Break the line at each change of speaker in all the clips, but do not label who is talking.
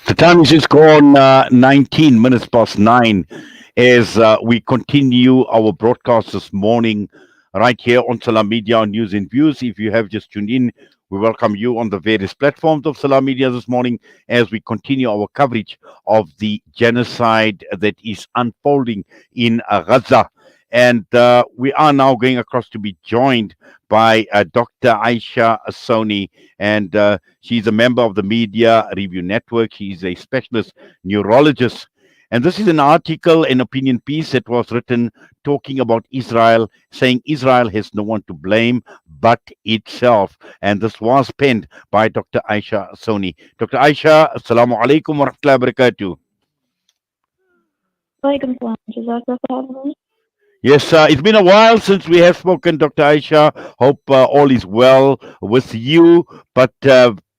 The time is just gone 19 minutes past 9 as we continue our broadcast this morning right here on Salam Media on News and Views. If you have just tuned in, we welcome you on the various platforms of Salam Media this morning as we continue our coverage of the genocide that is unfolding in Gaza. And we are now going across to be joined by Dr. Aisha Soni, and she's a member of the Media Review Network. She's a specialist neurologist. And this is an article, an opinion piece that was written talking about Israel, saying Israel has no one to blame but itself. And this was penned by Dr. Aisha Soni. Dr. Aisha, Assalamu alaikum wa rahmatullahi wa barakatuh.
Walaikum salam. Jazakallah for having me.
Yes, it's been a while since we have spoken, Dr. Aisha. Hope all is well with you. But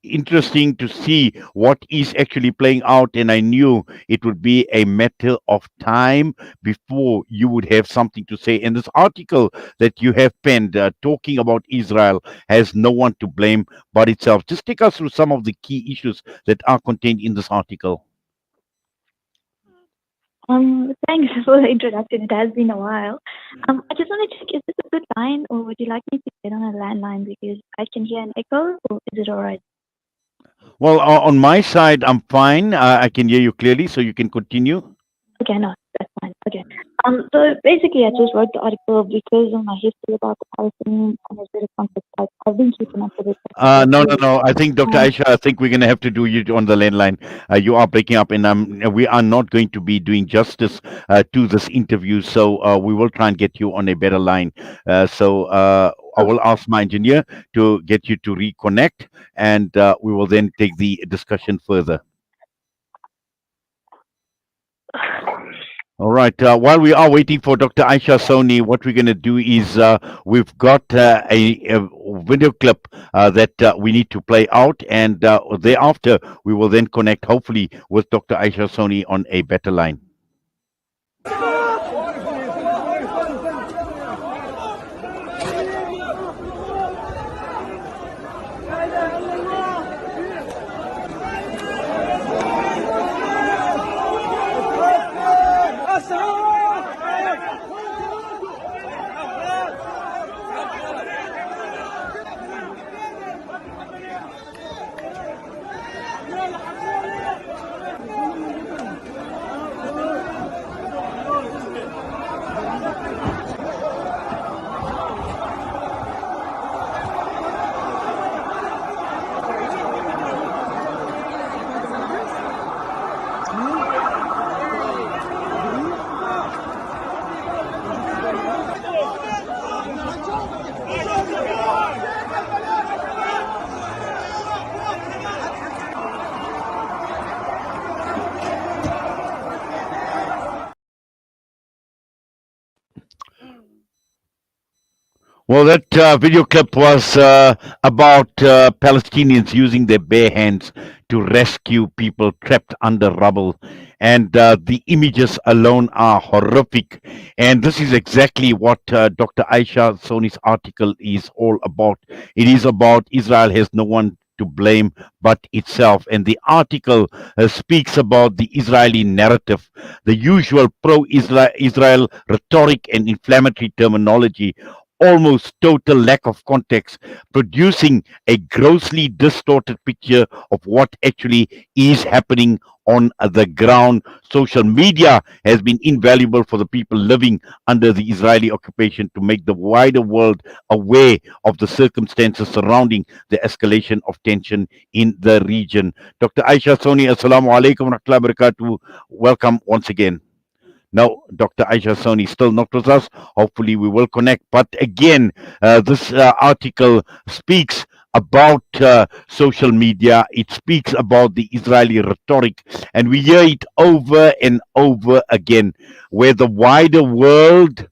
interesting to see what is actually playing out. And I knew it would be a matter of time before you would have something to say. And this article that you have penned talking about Israel has no one to blame but itself. Just take us through some of the key issues that are contained in this article.
Thanks for the introduction. It has been a while. I just want to check, is this a good line, or would you like me to get on a landline because I can hear an echo, or is it all right?
Well, on my side, I'm fine. I can hear you clearly, so you can continue.
Okay, no, that's fine. Okay. So basically, I just wrote the article because of my history about the Palestinian and Israeli conflict. I've been keeping up with it.
No. I think, Dr. Aisha, I think we're going to have to do you on the landline. You are breaking up, and we are not going to be doing justice to this interview. So we will try and get you on a better line. I will ask my engineer to get you to reconnect, and we will then take the discussion further. All right. While we are waiting for Dr. Aisha Soni, what we're going to do is we've got a video clip that we need to play out, and thereafter we will then connect, hopefully, with Dr. Aisha Soni on a better line. Well, that video clip was about Palestinians using their bare hands to rescue people trapped under rubble. And the images alone are horrific. And this is exactly what Dr. Aisha Soni's article is all about. It is about Israel has no one to blame but itself. And the article speaks about the Israeli narrative, the usual pro-Israel rhetoric and inflammatory terminology, almost total lack of context, producing a grossly distorted picture of what actually is happening on the ground. Social media has been invaluable for the people living under the Israeli occupation to make the wider world aware of the circumstances surrounding the escalation of tension in the region. Dr. Aisha Soni, Assalamu alaikum wa rahmatullahi wa barakatuh. Welcome once again. No, Dr. Aisha Soni still not with us. Hopefully, we will connect. But again, this article speaks about social media. It speaks about the Israeli rhetoric, and we hear it over and over again, where the wider world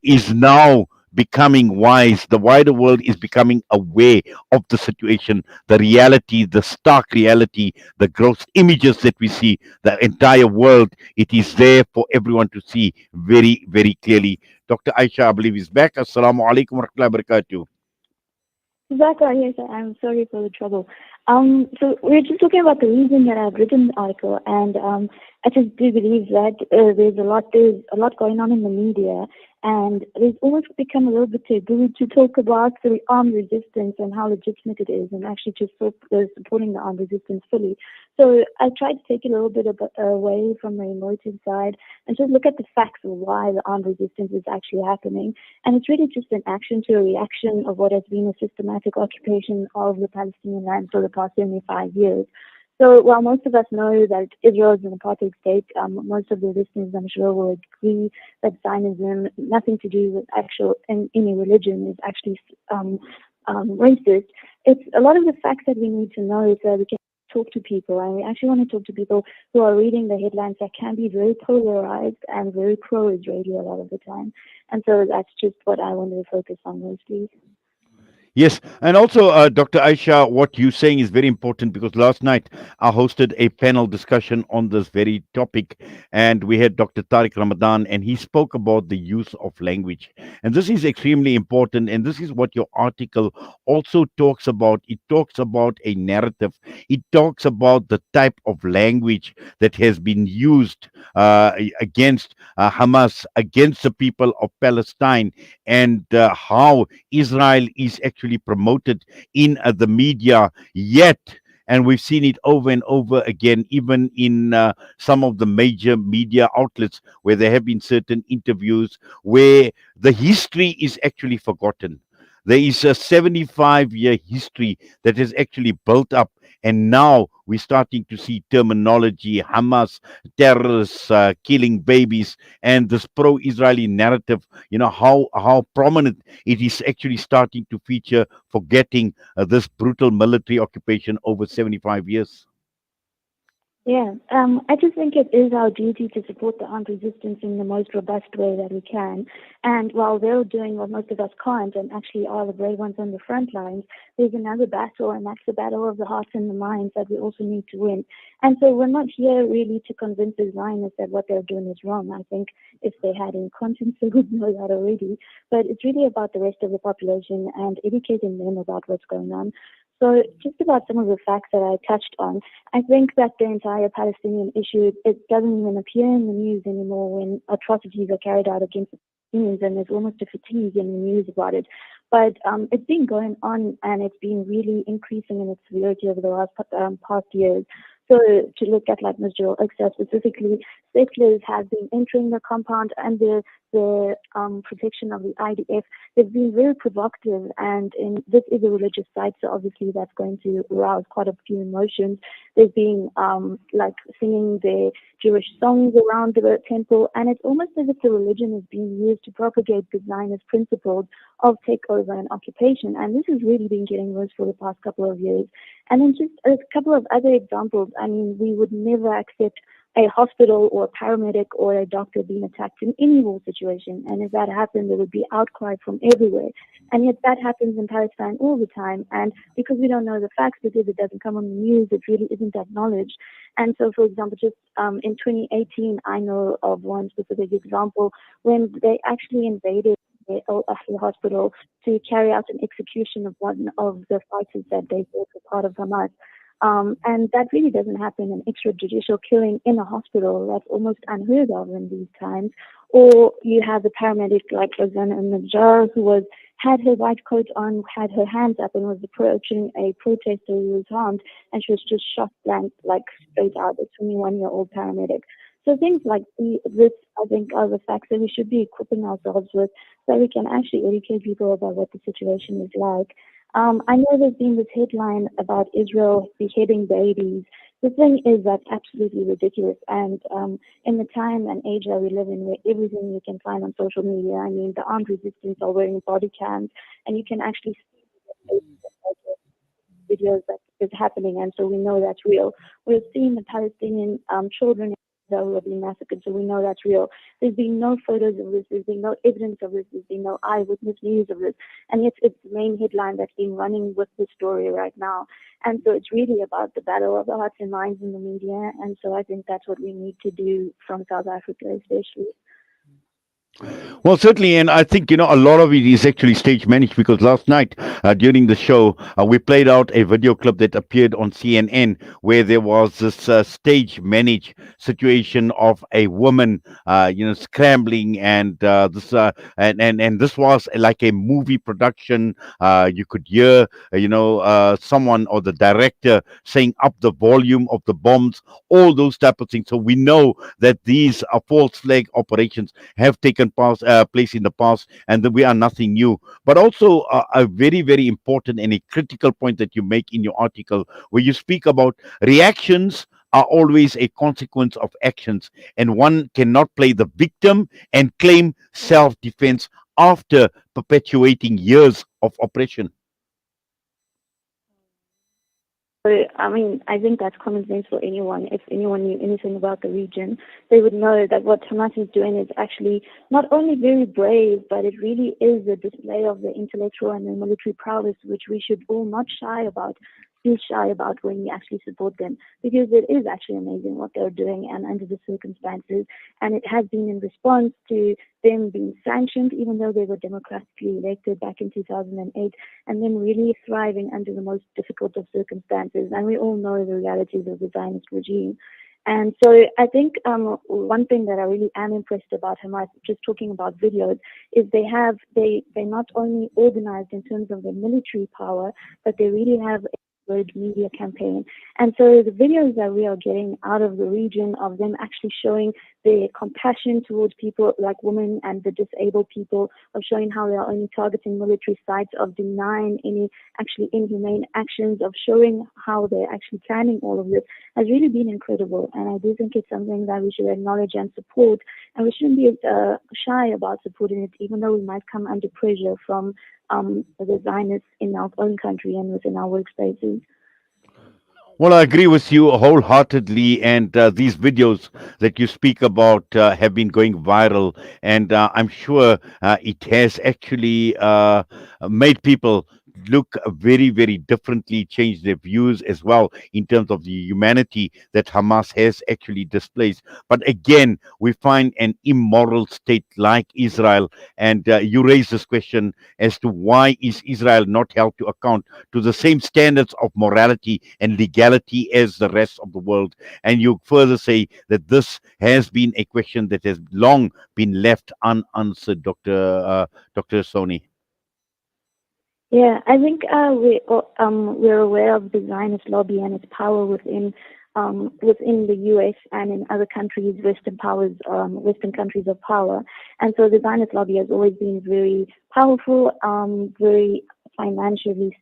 is now becoming wise. The wider world is becoming aware of the situation, the reality, the stark reality, the gross images that we see, the entire world. It is there for everyone to see very, very clearly. Dr. Aisha, I believe, is back. Assalamu alaikum wa rahmatullahi wa barakatuh.
Zaka, yes, I'm sorry for the trouble. So we're just talking about the reason that I've written the article, and I just do believe that there's a lot going on in the media, and there's almost become a little bit taboo to talk about the armed resistance and how legitimate it is, and actually just supporting the armed resistance fully. So I tried to take a little bit away from the emotive side and just look at the facts of why the armed resistance is actually happening. And it's really just an action to a reaction of what has been a systematic occupation of the Palestinian land for the past 75 years. So while most of us know that Israel is an apartheid state, most of the listeners, I'm sure, will agree that Zionism, nothing to do with actual any religion, is actually racist. It's a lot of the facts that we need to know so we can talk to people, and we actually want to talk to people who are reading the headlines that can be very polarized and very pro-Israeli a lot of the time. And so that's just what I wanted to focus on mostly.
Yes, and also, Dr. Aisha, what you're saying is very important because last night I hosted a panel discussion on this very topic, and we had Dr. Tariq Ramadan, and he spoke about the use of language. And this is extremely important, and this is what your article also talks about. It talks about a narrative, it talks about the type of language that has been used against Hamas, against the people of Palestine, and how Israel is actually promoted in the media, yet, and we've seen it over and over again, even in some of the major media outlets where there have been certain interviews where the history is actually forgotten. There is a 75-year history that has actually built up, and now we're starting to see terminology, Hamas, terrorists killing babies, and this pro Israeli narrative, how prominent it is actually starting to feature, forgetting this brutal military occupation over 75 years.
Yeah, I just think it is our duty to support the armed resistance in the most robust way that we can. And while they're doing what most of us can't and actually are the brave ones on the front lines, there's another battle, and that's the battle of the hearts and the minds that we also need to win. And so we're not here really to convince the Zionists that what they're doing is wrong. I think if they had any conscience, they would know that already. But it's really about the rest of the population and educating them about what's going on. So just about some of the facts that I touched on, I think that the entire Palestinian issue, it doesn't even appear in the news anymore when atrocities are carried out against the Palestinians, and there's almost a fatigue in the news about it. But it's been going on, and it's been really increasing in its severity over the past years. So to look at like Masjid al-Aqsa specifically, settlers have been entering the compound under the protection of the IDF. They've been very provocative, and this is a religious site, so obviously that's going to arouse quite a few emotions. They've been like singing their Jewish songs around the temple, and it's almost as if the religion is being used to propagate the Zionist principles of takeover and occupation. And this has really been getting worse for the past couple of years. And then just a couple of other examples. I mean, we would never accept a hospital or a paramedic or a doctor being attacked in any war situation. And if that happened, there would be outcry from everywhere. And yet that happens in Palestine all the time. And because we don't know the facts, because it doesn't come on the news, it really isn't acknowledged. And so, for example, just in 2018, I know of one specific example when they actually invaded the hospital to carry out an execution of one of the fighters that they thought were part of Hamas. And that really doesn't happen, an extrajudicial killing in a hospital. That's almost unheard of in these times. Or you have a paramedic like Rosanna Najjar who had her white coat on, had her hands up, and was approaching a protester who was harmed, and she was just shot blank, like straight out. A 21-year-old paramedic. So things like this, I think, are the facts that we should be equipping ourselves with, so we can actually educate people about what the situation is like. I know there's been this headline about Israel beheading babies. The thing is that's absolutely ridiculous. And in the time and age that we live in, where everything you can find on social media, I mean, the armed resistance are wearing body cams, and you can actually see the videos that is happening, and so we know that's real. We're seeing the Palestinian children that were being massacred, so we know that's real. There's been no photos of this, there's been no evidence of this, there's been no eyewitness news of this, and yet it's the main headline that's been running with the story right now. And so it's really about the battle of the hearts and minds in the media, and so I think that's what we need to do from South Africa especially.
Well, certainly, and I think a lot of it is actually stage managed because last night during the show we played out a video clip that appeared on CNN where there was this stage managed situation of a woman, scrambling, and and this was like a movie production. You could hear, someone or the director saying up the volume of the bombs, all those type of things. So we know that these false flag operations have taken place in the past, and that we are nothing new. But also, a very, very important and a critical point that you make in your article, where you speak about reactions are always a consequence of actions, and one cannot play the victim and claim self defense after perpetuating years of oppression.
So, I mean, I think that's common sense for anyone. If anyone knew anything about the region, they would know that what Hamas is doing is actually not only very brave, but it really is a display of the intellectual and the military prowess, which we should all not feel shy about when we actually support them, because it is actually amazing what they're doing and under the circumstances. And it has been in response to them being sanctioned, even though they were democratically elected back in 2008, and then really thriving under the most difficult of circumstances. And we all know the realities of the Zionist regime. And so I think one thing that I really am impressed about Hamas, just talking about videos, is they not only organized in terms of their military power, but they really have a good media campaign. And so the videos that we are getting out of the region of them actually showing their compassion towards people like women and the disabled people, of showing how they are only targeting military sites, of denying any actually inhumane actions, of showing how they're actually planning all of this, has really been incredible. And I do think it's something that we should acknowledge and support. And we shouldn't be shy about supporting it, even though we might come under pressure from the Zionists in our own country and within our workspaces.
Well, I agree with you wholeheartedly. And these videos that you speak about have been going viral. And I'm sure it has actually made people look very, very differently, change their views as well in terms of the humanity that Hamas has actually displaced. But again, we find an immoral state like Israel. And you raise this question as to why is Israel not held to account to the same standards of morality and legality as the rest of the world. And you further say that this has been a question that has long been left unanswered, Dr. Soni.
Yeah, I think we're aware of the Zionist lobby and its power within the U.S. and in other countries, Western countries of power. And so the Zionist lobby has always been very powerful, very financially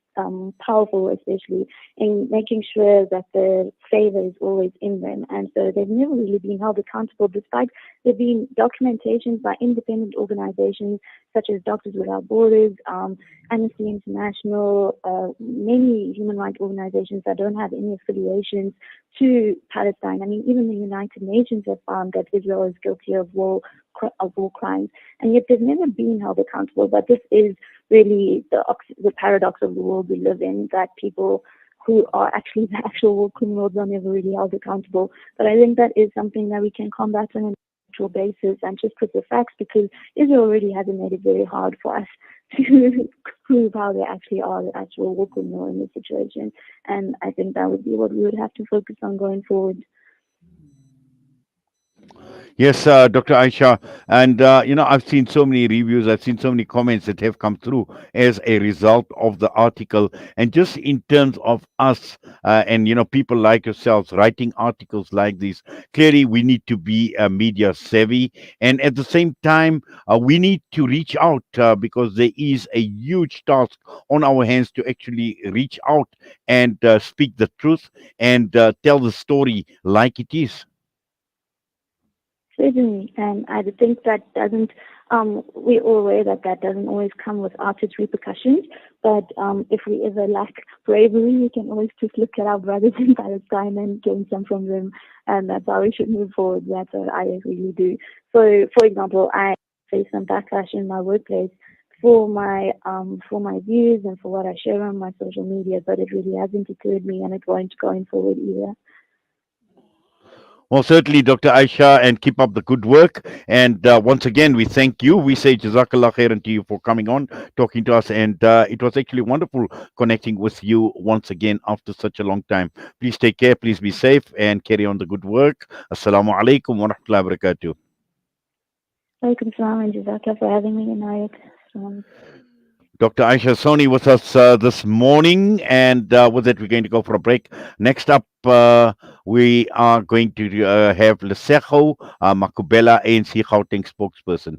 powerful, especially in making sure that the favor is always in them. And so they've never really been held accountable, despite there being documentations by independent organizations such as Doctors Without Borders, Amnesty International, many human rights organizations that don't have any affiliations to Palestine. I mean, even the United Nations have found that Israel is guilty of war crimes, and yet they've never been held accountable. But this is really the paradox of the world we live in, that people who are actually the actual war criminals are never really held accountable. But I think that is something that we can combat on an actual basis and just put the facts, because Israel already hasn't made it very hard for us to prove how they actually are the actual war criminal in this situation. And I think that would be what we would have to focus on going forward.
Yes, Dr. Aisha. And, I've seen so many reviews, I've seen so many comments that have come through as a result of the article. And just in terms of us and, people like yourselves writing articles like these, clearly we need to be media savvy. And at the same time, we need to reach out because there is a huge task on our hands to actually reach out and speak the truth and tell the story like it is.
Certainly, and I would think that doesn't. We're all aware that that doesn't always come without its repercussions. But if we ever lack bravery, we can always just look at our brothers in Palestine and gain some from them, and that's how we should move forward. That's what I really do. So, for example, I face some backlash in my workplace for my views and for what I share on my social media, but it really hasn't deterred me, and it won't going forward either.
Well, certainly, Dr. Aisha, and keep up the good work. And once again, we thank you. We say Jazakallah khairan to you for coming on, talking to us. And it was actually wonderful connecting with you once again after such a long time. Please take care, please be safe, and carry on the good work. Assalamu alaikum wa rahmatullahi wa barakatuh.
Welcome, salam, and jazakallah for having me, Inayat.
Dr. Aisha Soni with us this morning, and with that, we're going to go for a break. Next up, we are going to have Lesejo Makubela, ANC Gauteng spokesperson.